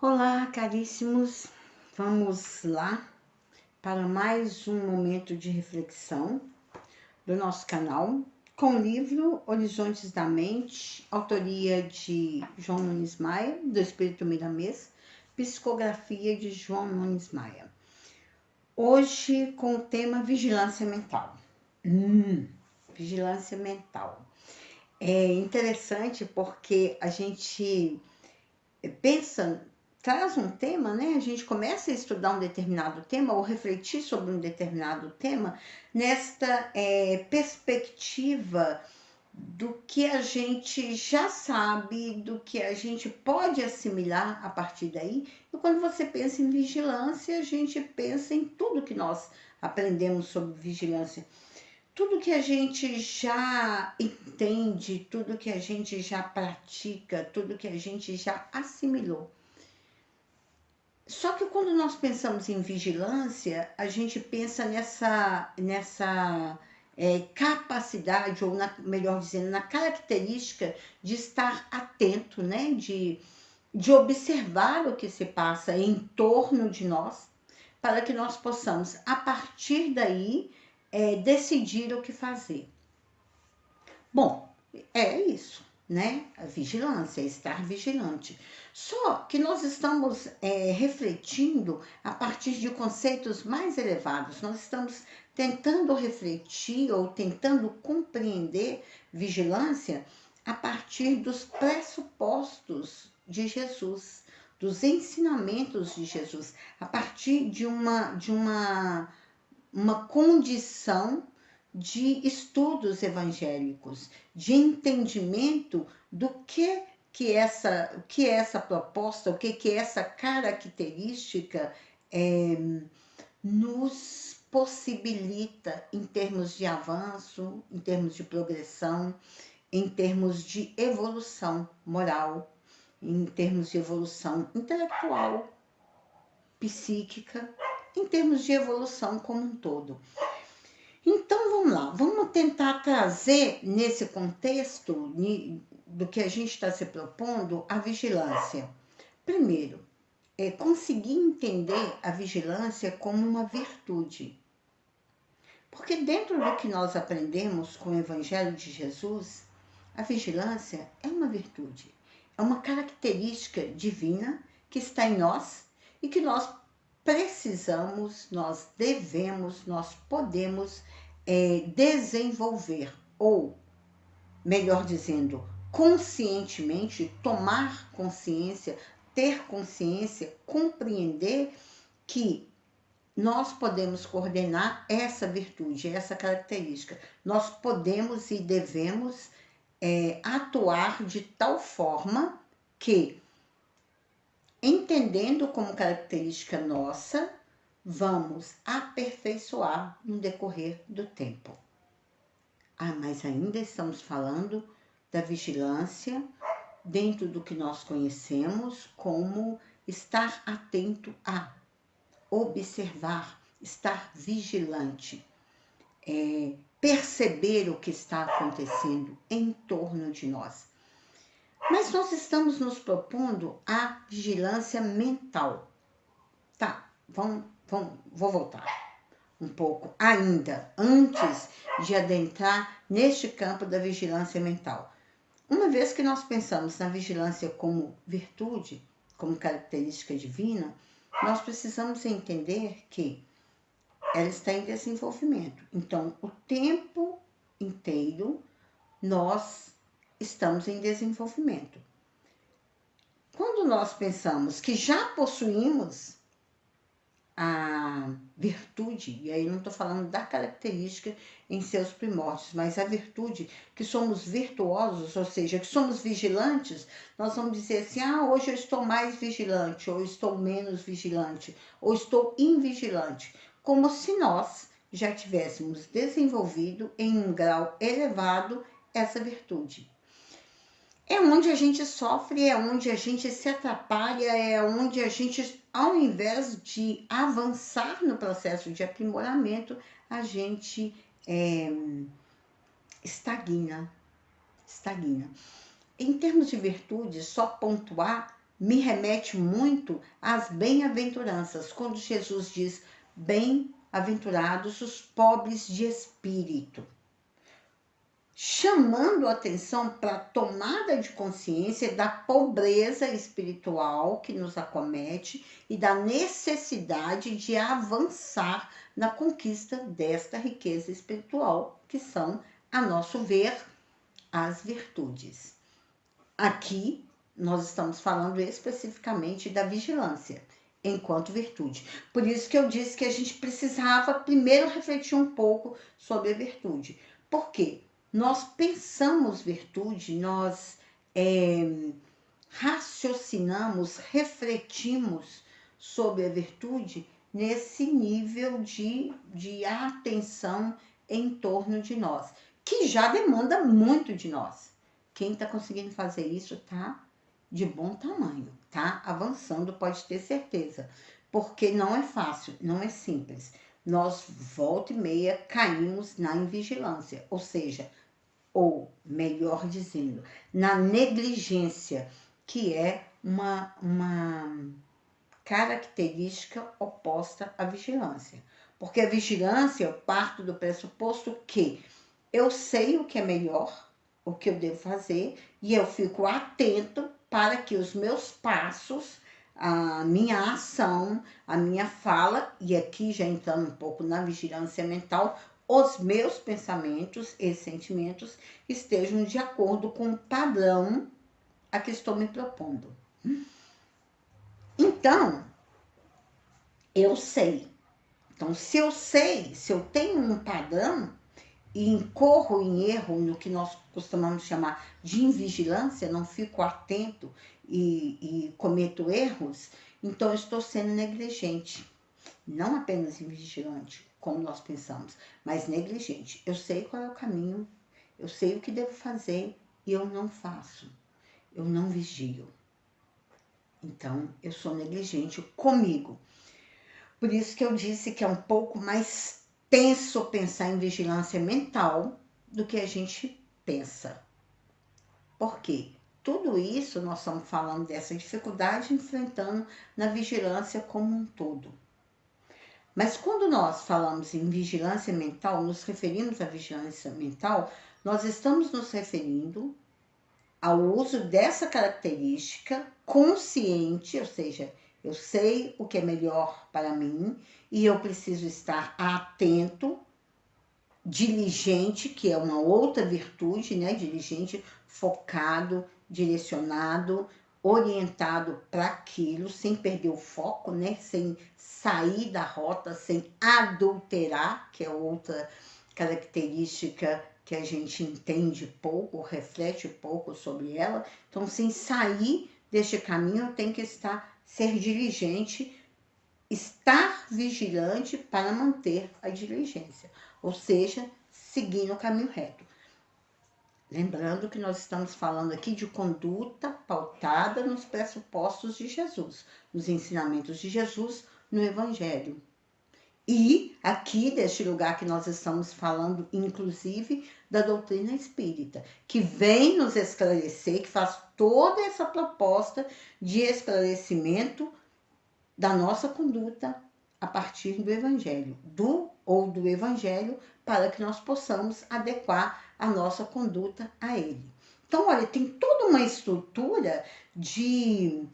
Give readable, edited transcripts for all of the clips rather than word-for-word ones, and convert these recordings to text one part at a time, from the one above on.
Olá, caríssimos. Vamos lá para mais um momento de reflexão do nosso canal com o livro Horizontes da Mente, autoria de João Nunes Maia, do Espírito Miramês, psicografia de João Nunes Maia. Hoje com o tema vigilância mental. Vigilância mental. É interessante porque a gente pensa, traz um tema, né? A gente começa a estudar um determinado tema ou refletir sobre um determinado tema nesta perspectiva do que a gente já sabe, do que a gente pode assimilar a partir daí. E quando você pensa em vigilância, a gente pensa em tudo que nós aprendemos sobre vigilância. Tudo que a gente já entende, tudo que a gente já pratica, tudo que a gente já assimilou. Só que quando nós pensamos em vigilância, a gente pensa nessa capacidade, ou melhor dizendo, na característica de estar atento, né? De observar o que se passa em torno de nós, para que nós possamos, a partir daí, decidir o que fazer. Bom, é isso, né? A vigilância, estar vigilante. Só que nós estamos refletindo a partir de conceitos mais elevados. Nós estamos tentando refletir ou tentando compreender vigilância a partir dos pressupostos de Jesus, dos ensinamentos de Jesus, a partir de uma condição de estudos evangélicos, de entendimento do que essa proposta, o que essa característica nos possibilita em termos de avanço, em termos de progressão, em termos de evolução moral, em termos de evolução intelectual, psíquica, em termos de evolução como um todo. Então vamos lá, vamos tentar trazer nesse contexto do que a gente está se propondo a vigilância. Primeiro, conseguir entender a vigilância como uma virtude. Porque dentro do que nós aprendemos com o Evangelho de Jesus, a vigilância é uma virtude, é uma característica divina que está em nós e que nós precisamos, nós devemos, nós podemos desenvolver, ou, melhor dizendo, conscientemente tomar consciência, ter consciência, compreender que nós podemos coordenar essa virtude, essa característica. Nós podemos e devemos atuar de tal forma que, entendendo como característica nossa, vamos aperfeiçoar no decorrer do tempo. Mas ainda estamos falando da vigilância dentro do que nós conhecemos como estar atento a observar, estar vigilante, perceber o que está acontecendo em torno de nós. Mas nós estamos nos propondo a vigilância mental. Tá, vou voltar um pouco ainda, antes de adentrar neste campo da vigilância mental. Uma vez que nós pensamos na vigilância como virtude, como característica divina, nós precisamos entender que ela está em desenvolvimento. Então, o tempo inteiro nós estamos em desenvolvimento. Quando nós pensamos que já possuímos a virtude, e aí não estou falando da característica em seus primórdios, mas a virtude, que somos virtuosos, ou seja, que somos vigilantes, nós vamos dizer assim, hoje eu estou mais vigilante, ou estou menos vigilante, ou estou invigilante, como se nós já tivéssemos desenvolvido em um grau elevado essa virtude. É onde a gente sofre, é onde a gente se atrapalha, é onde a gente, ao invés de avançar no processo de aprimoramento, a gente estagna. Em termos de virtude, só pontuar me remete muito às bem-aventuranças, quando Jesus diz: bem-aventurados os pobres de espírito, chamando a atenção para a tomada de consciência da pobreza espiritual que nos acomete e da necessidade de avançar na conquista desta riqueza espiritual, que são, a nosso ver, as virtudes. Aqui nós estamos falando especificamente da vigilância enquanto virtude. Por isso que eu disse que a gente precisava primeiro refletir um pouco sobre a virtude. Por quê? Nós pensamos virtude, nós raciocinamos, refletimos sobre a virtude nesse nível de atenção em torno de nós, que já demanda muito de nós. Quem está conseguindo fazer isso tá de bom tamanho, tá avançando, pode ter certeza, porque não é fácil, não é simples. Nós, volta e meia, caímos na invigilância, ou seja, ou melhor dizendo, na negligência, que é uma característica oposta à vigilância. Porque a vigilância, eu parto do pressuposto que eu sei o que é melhor, o que eu devo fazer, e eu fico atento para que os meus passos, a minha ação, a minha fala, e aqui já entrando um pouco na vigilância mental, os meus pensamentos e sentimentos estejam de acordo com o padrão a que estou me propondo. Então, eu sei. Então, se eu sei, se eu tenho um padrão e incorro em erro no que nós costumamos chamar de invigilância, não fico atento e cometo erros, então eu estou sendo negligente. Não apenas invigilante, como nós pensamos, mas negligente. Eu sei qual é o caminho, eu sei o que devo fazer e eu não faço. Eu não vigio. Então, eu sou negligente comigo. Por isso que eu disse que é um pouco mais tenso pensar em vigilância mental do que a gente pensa. Por quê? Tudo isso nós estamos falando dessa dificuldade enfrentando na vigilância como um todo. Mas quando nós falamos em vigilância mental, nos referimos à vigilância mental, nós estamos nos referindo ao uso dessa característica consciente, ou seja, eu sei o que é melhor para mim e eu preciso estar atento, diligente, que é uma outra virtude, né? Diligente, focado, direcionado, orientado para aquilo, sem perder o foco, né? Sem sair da rota, sem adulterar, que é outra característica que a gente entende pouco, reflete pouco sobre ela. Então, sem sair deste caminho, eu tenho que ser diligente, estar vigilante para manter a diligência, ou seja, seguindo o caminho reto. Lembrando que nós estamos falando aqui de conduta pautada nos pressupostos de Jesus, nos ensinamentos de Jesus no Evangelho. E aqui, deste lugar que nós estamos falando, inclusive, da doutrina espírita, que vem nos esclarecer, que faz toda essa proposta de esclarecimento da nossa conduta a partir do Evangelho, do Evangelho, para que nós possamos adequar a nossa conduta a ele. Então, olha, tem toda uma estrutura de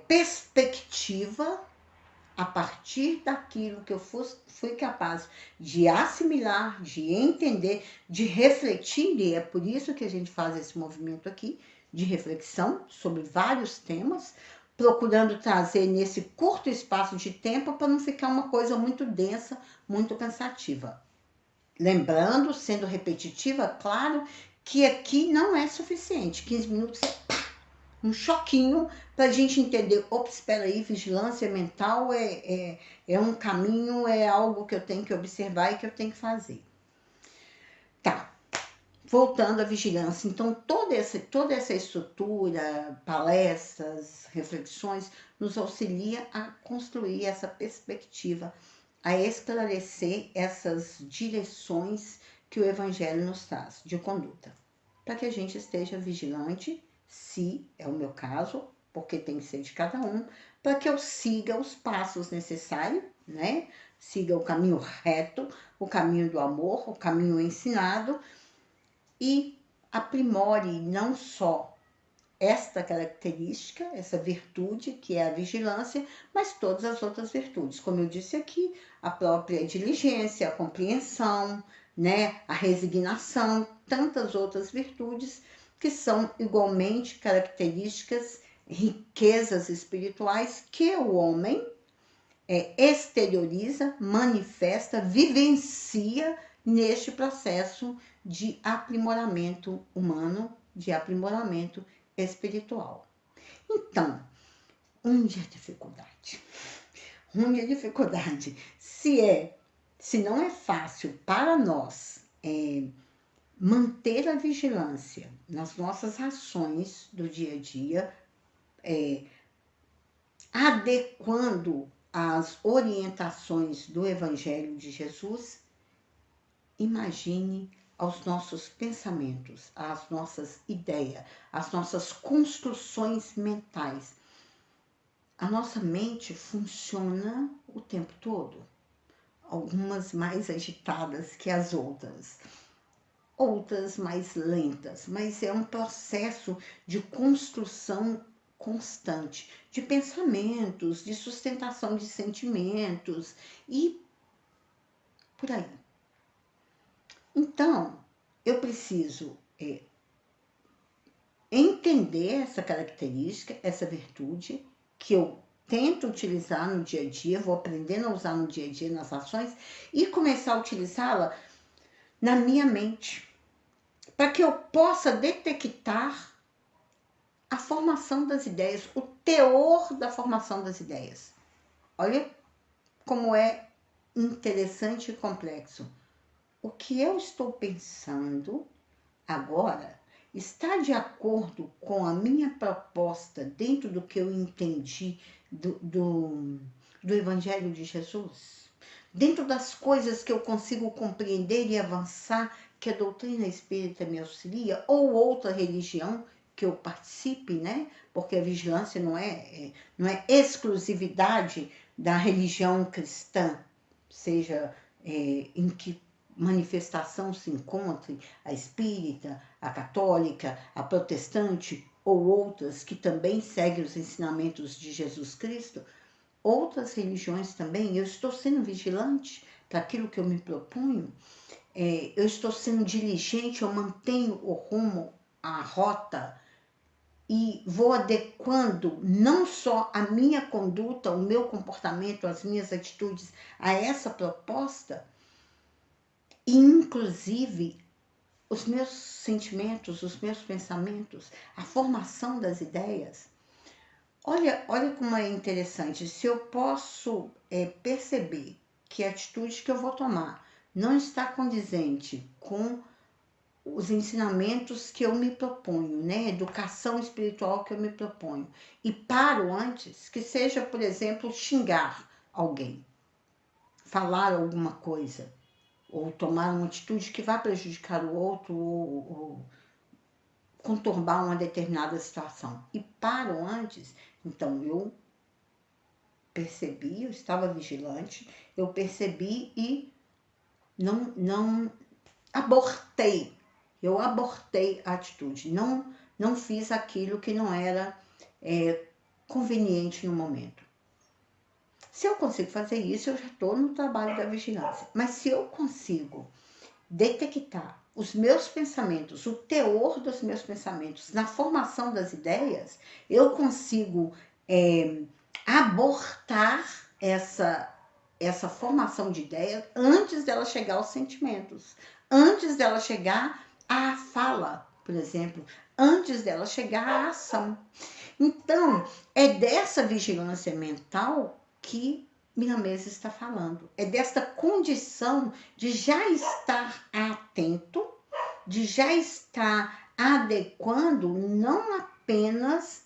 perspectiva a partir daquilo que eu fui capaz de assimilar, de entender, de refletir, e é por isso que a gente faz esse movimento aqui de reflexão sobre vários temas, procurando trazer nesse curto espaço de tempo para não ficar uma coisa muito densa, muito cansativa. Lembrando, sendo repetitiva, claro, que aqui não é suficiente. 15 minutos é um choquinho para a gente entender, ops, espera aí, vigilância mental é um caminho, é algo que eu tenho que observar e que eu tenho que fazer. Tá, voltando à vigilância, então toda essa estrutura, palestras, reflexões, nos auxilia a construir essa perspectiva, a esclarecer essas direções que o Evangelho nos traz de conduta, para que a gente esteja vigilante, se é o meu caso, porque tem que ser de cada um, para que eu siga os passos necessários, né? Siga o caminho reto, o caminho do amor, o caminho ensinado e aprimore não só esta característica, essa virtude que é a vigilância, mas todas as outras virtudes. Como eu disse aqui, a própria diligência, a compreensão, né, a resignação, tantas outras virtudes que são igualmente características, riquezas espirituais que o homem exterioriza, manifesta, vivencia neste processo de aprimoramento humano, de aprimoramento espiritual. Então, onde é dificuldade? Onde é dificuldade? Se não é fácil para nós manter a vigilância nas nossas ações do dia a dia, adequando as orientações do Evangelho de Jesus, imagine aos nossos pensamentos, às nossas ideias, às nossas construções mentais. A nossa mente funciona o tempo todo, algumas mais agitadas que as outras mais lentas, mas é um processo de construção constante, de pensamentos, de sustentação de sentimentos e por aí. Então, eu preciso entender essa característica, essa virtude que eu tento utilizar no dia a dia, vou aprendendo a usar no dia a dia nas ações e começar a utilizá-la na minha mente, para que eu possa detectar a formação das ideias, o teor da formação das ideias. Olha como é interessante e complexo. O que eu estou pensando agora está de acordo com a minha proposta dentro do que eu entendi do Evangelho de Jesus? Dentro das coisas que eu consigo compreender e avançar, que a doutrina espírita me auxilia, ou outra religião que eu participe, né? Porque a vigilância não é exclusividade da religião cristã, seja em que manifestação se encontre, a espírita, a católica, a protestante ou outras que também seguem os ensinamentos de Jesus Cristo, outras religiões também, eu estou sendo vigilante para aquilo que eu me proponho, eu estou sendo diligente, eu mantenho o rumo, a rota e vou adequando não só a minha conduta, o meu comportamento, as minhas atitudes a essa proposta, e inclusive os meus sentimentos, os meus pensamentos, a formação das ideias. Olha como é interessante, se eu posso perceber que a atitude que eu vou tomar não está condizente com os ensinamentos que eu me proponho, né? Educação espiritual que eu me proponho, e paro antes, que seja, por exemplo, xingar alguém, falar alguma coisa, ou tomar uma atitude que vá prejudicar o outro, ou conturbar uma determinada situação, e paro antes, então eu percebi, eu estava vigilante, eu percebi e não abortei, eu abortei a atitude, não fiz aquilo que não era conveniente no momento. Se eu consigo fazer isso, eu já estou no trabalho da vigilância. Mas se eu consigo detectar os meus pensamentos, o teor dos meus pensamentos na formação das ideias, eu consigo abortar essa formação de ideia antes dela chegar aos sentimentos, antes dela chegar à fala, por exemplo, antes dela chegar à ação. Então, é dessa vigilância mental que Miramês está falando. É desta condição de já estar atento, de já estar adequando não apenas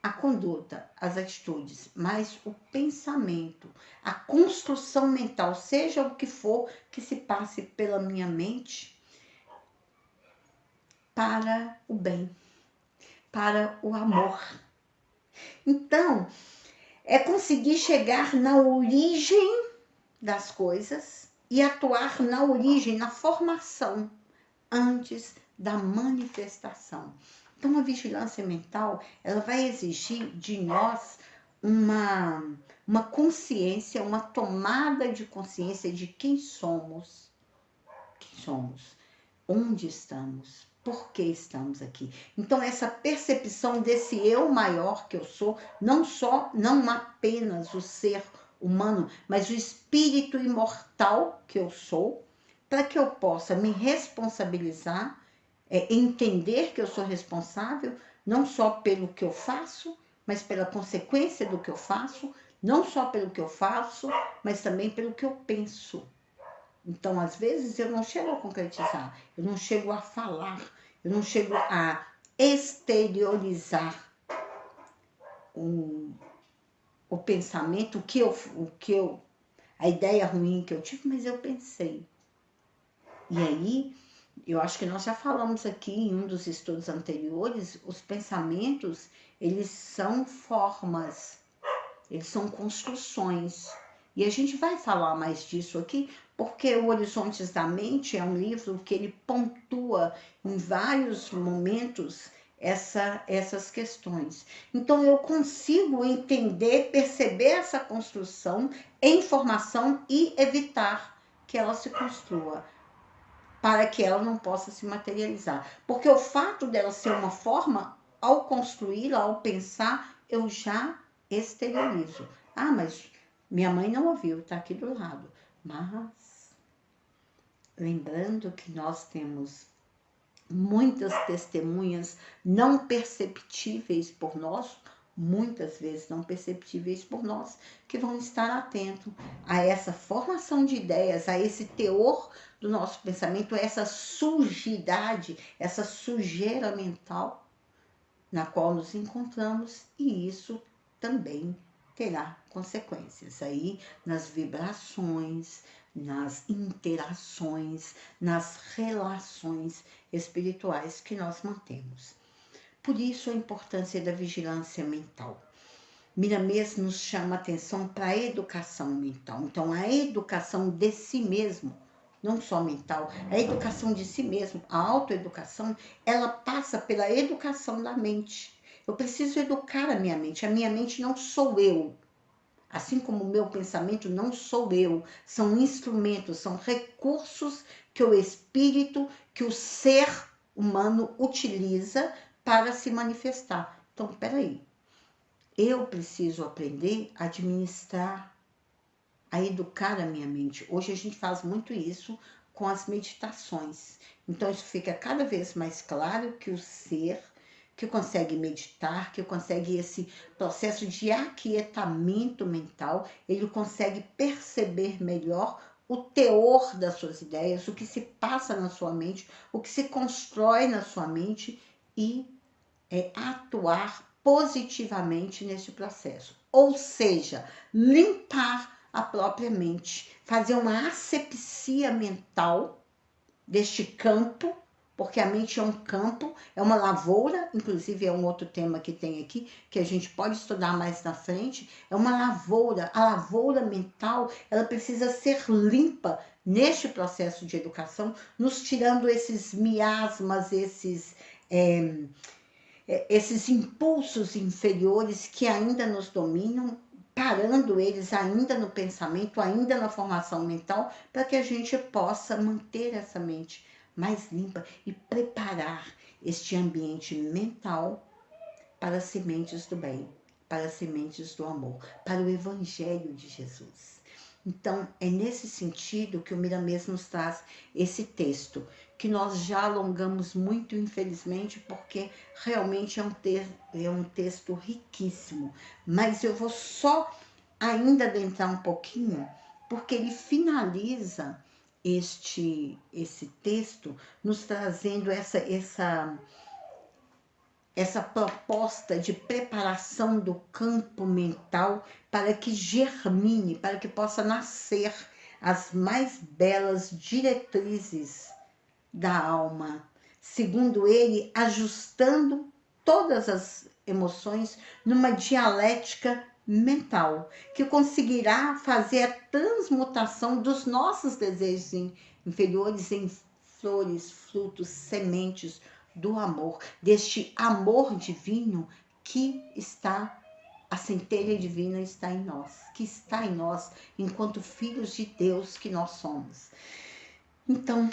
a conduta, as atitudes, mas o pensamento, a construção mental, seja o que for que se passe pela minha mente, para o bem, para o amor, Então, é conseguir chegar na origem das coisas e atuar na origem, na formação, antes da manifestação. Então, a vigilância mental, ela vai exigir de nós uma consciência, uma tomada de consciência de quem somos, onde estamos, por que estamos aqui. Então, essa percepção desse eu maior que eu sou, não apenas o ser humano, mas o espírito imortal que eu sou, para que eu possa me responsabilizar, entender que eu sou responsável, não só pelo que eu faço, mas pela consequência do que eu faço, não só pelo que eu faço, mas também pelo que eu penso. Então, às vezes, eu não chego a concretizar, eu não chego a falar, eu não chego a exteriorizar o pensamento, a ideia ruim que eu tive, mas eu pensei. E aí, eu acho que nós já falamos aqui em um dos estudos anteriores, os pensamentos, eles são formas, eles são construções. E a gente vai falar mais disso aqui, porque o Horizontes da Mente é um livro que ele pontua em vários momentos essas questões. Então, eu consigo entender, perceber essa construção em formação e evitar que ela se construa, para que ela não possa se materializar. Porque o fato dela ser uma forma, ao construí-la, ao pensar, eu já exteriorizo. Ah, mas minha mãe não ouviu, está aqui do lado. Mas, lembrando que nós temos muitas testemunhas não perceptíveis por nós, muitas vezes não perceptíveis por nós, que vão estar atentos a essa formação de ideias, a esse teor do nosso pensamento, a essa sujidade, essa sujeira mental na qual nos encontramos, e isso também terá consequências aí nas vibrações, nas interações, nas relações espirituais que nós mantemos. Por isso a importância da vigilância mental. Miramês nos chama a atenção para a educação mental. Então, a educação de si mesmo, não só mental, a educação de si mesmo, a autoeducação, ela passa pela educação da mente. Eu preciso educar a minha mente não sou eu. Assim como o meu pensamento não sou eu, são instrumentos, são recursos que o espírito, que o ser humano utiliza para se manifestar. Então, peraí, eu preciso aprender a administrar, a educar a minha mente. Hoje a gente faz muito isso com as meditações. Então isso fica cada vez mais claro que o ser que consegue meditar, que consegue esse processo de aquietamento mental, ele consegue perceber melhor o teor das suas ideias, o que se passa na sua mente, o que se constrói na sua mente e atuar positivamente nesse processo. Ou seja, limpar a própria mente, fazer uma asepsia mental deste campo, porque a mente é um campo, é uma lavoura, inclusive é um outro tema que tem aqui, que a gente pode estudar mais na frente, é uma lavoura, a lavoura mental, ela precisa ser limpa neste processo de educação, nos tirando esses miasmas, esses impulsos inferiores que ainda nos dominam, parando eles ainda no pensamento, ainda na formação mental, para que a gente possa manter essa mente mais limpa e preparar este ambiente mental para as sementes do bem, para as sementes do amor, para o Evangelho de Jesus. Então, é nesse sentido que o Miramês nos traz esse texto, que nós já alongamos muito, infelizmente, porque realmente é um texto riquíssimo. Mas eu vou só ainda adentrar um pouquinho, porque ele finaliza esse texto nos trazendo essa proposta de preparação do campo mental para que germine, para que possa nascer as mais belas diretrizes da alma, segundo ele, ajustando todas emoções numa dialética mental, que conseguirá fazer a transmutação dos nossos desejos inferiores em flores, frutos, sementes do amor, deste amor divino que está, a centelha divina está em nós, que está em nós enquanto filhos de Deus que nós somos. Então,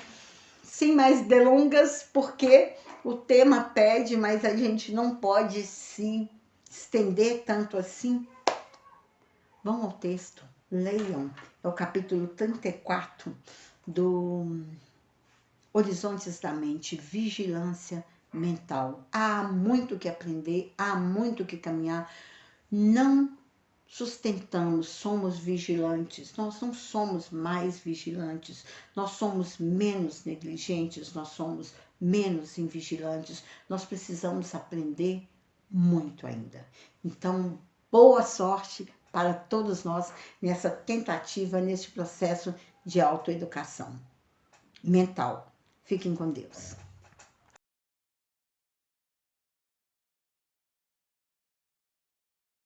sem mais delongas, porque o tema pede, mas a gente não pode se estender tanto assim. Vão ao texto, leiam, é o capítulo 34 do Horizontes da Mente, Vigilância Mental. Há muito que aprender, há muito que caminhar. Não sustentamos, somos vigilantes, nós não somos mais vigilantes, nós somos menos negligentes, nós somos menos invigilantes, nós precisamos aprender muito ainda. Então, boa sorte para todos nós nessa tentativa, nesse processo de autoeducação mental. Fiquem com Deus.